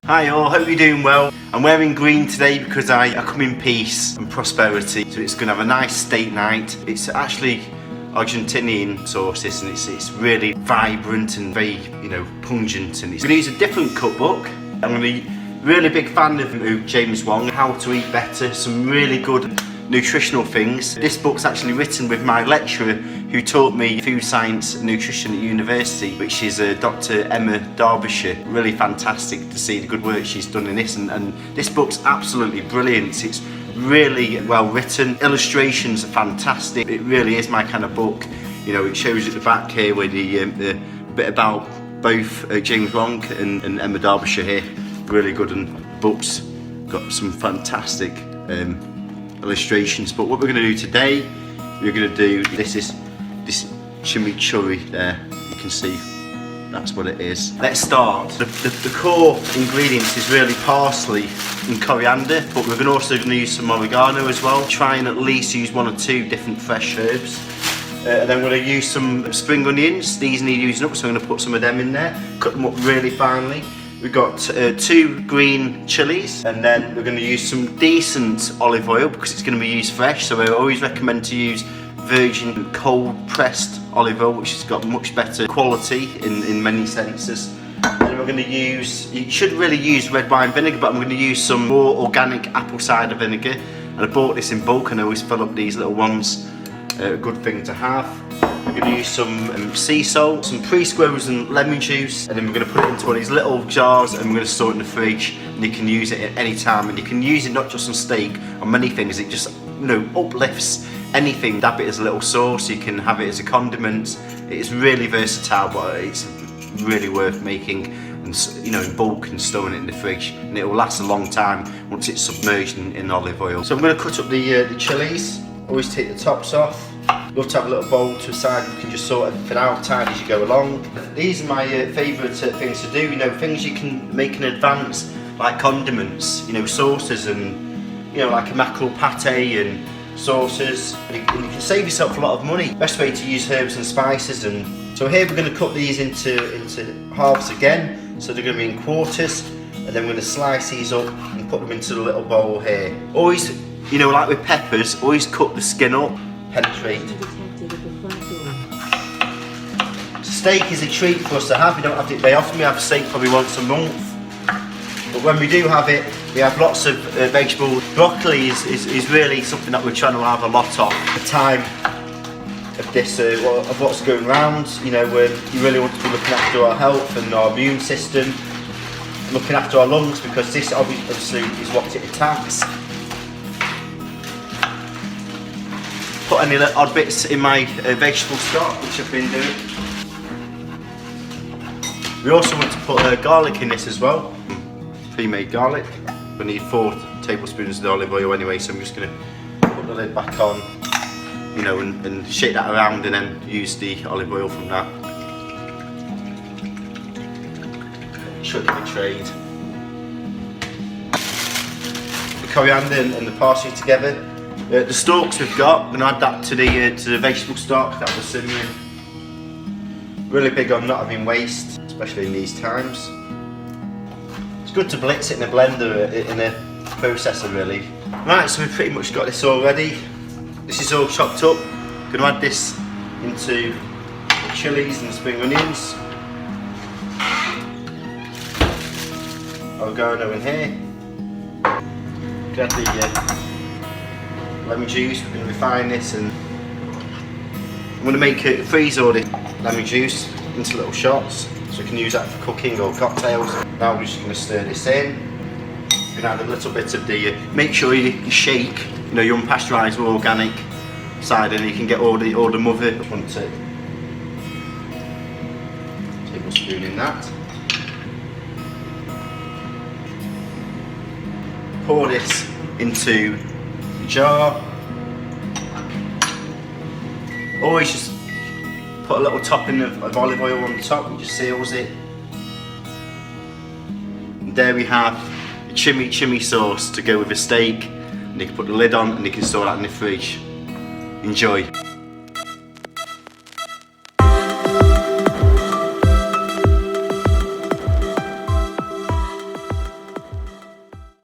Hi all, hope you're doing well. I'm wearing green today because I come in peace and prosperity, so it's going to have a nice steak night. It's actually Argentinian sauces and it's really vibrant and very, pungent, and it's going to use a different cookbook. I'm going to be really big fan of James Wong, How to Eat Better, some really good nutritional things. This book's actually written with my lecturer who taught me food science and nutrition at university, which is Dr. Emma Derbyshire. Really fantastic to see the good work she's done in this, and this book's absolutely brilliant. It's really well written, illustrations are fantastic. It really is my kind of book. It shows at the back here where the bit about both James Wong and Emma Derbyshire here. Really good, and the book's got some fantastic illustrations. But what we're going to do today, we're going to do this chimichurri there. You can see that's what it is. Let's start. The core ingredients is really parsley and coriander, but we're also going to use some oregano as well. Try and at least use 1 or 2 different fresh herbs. And then we're going to use some spring onions. These need using up, so I'm going to put some of them in there. Cut them up really finely. We've got 2 green chilies, and then we're going to use some decent olive oil because it's going to be used fresh. So I always recommend to use virgin cold pressed olive oil, which has got much better quality in many senses. And we're going to use, you should really use red wine vinegar, but I'm going to use some more organic apple cider vinegar. And I bought this in bulk, and I always fill up these little ones. A good thing to have. We're going to use some sea salt, some pre-squeezed lemon juice, and then we're going to put it into one of these little jars, and we're going to store it in the fridge. And you can use it at any time, and you can use it not just on steak, on many things. It just uplifts anything. Dab it as a little sauce. You can have it as a condiment. It's really versatile, but it's really worth making, and in bulk and storing it in the fridge, and it will last a long time once it's submerged in olive oil. So I'm going to cut up the chilies. Always take the tops off. Love to have a little bowl to the side. You can just sort everything out, tidy as you go along. These are my favourite things to do. Things you can make in advance, like condiments. Sauces and like a mackerel pate and sauces. And you can save yourself a lot of money. Best way to use herbs and spices. And so here we're going to cut these into halves again. So they're going to be in quarters, and then we're going to slice these up and put them into the little bowl here. Always, like with peppers, always cut the skin up. Penetrate. Steak is a treat for us to have. We don't have it very often. We have steak probably once a month. But when we do have it, we have lots of vegetables. Broccoli is really something that we're trying to have a lot of. The time of this, of what's going around, when you really want to be looking after our health and our immune system, looking after our lungs, because this obviously is what it attacks. Put any odd bits in my vegetable stock, which I've been doing. We also want to put garlic in this as well, pre-made garlic. We need 4 tablespoons of olive oil anyway, so I'm just going to put the lid back on, and shake that around, and then use the olive oil from that. Chuck in the trade. The coriander and the parsley together. The stalks we've got, I'm going to add that to the vegetable stock that was simmering. Really big on not having waste, especially in these times. It's good to blitz it in a blender, in a processor really. Right, so we've pretty much got this all ready. This is all chopped up. I'm going to add this into the chilies and the spring onions. Oregano in here. Add the lemon juice. We're going to refine this, and I'm going to make freeze all the lemon juice into little shots so we can use that for cooking or cocktails. Now we're just going to stir this in. We're going to add a little bit of the, make sure you shake, your unpasteurised or organic cider, and you can get all the mother. 1 tablespoon in that. Pour this into jar. Always just put a little topping of olive oil on the top, and just seals it. And there we have the chimichurri sauce to go with a steak, and you can put the lid on and you can store that in the fridge. Enjoy.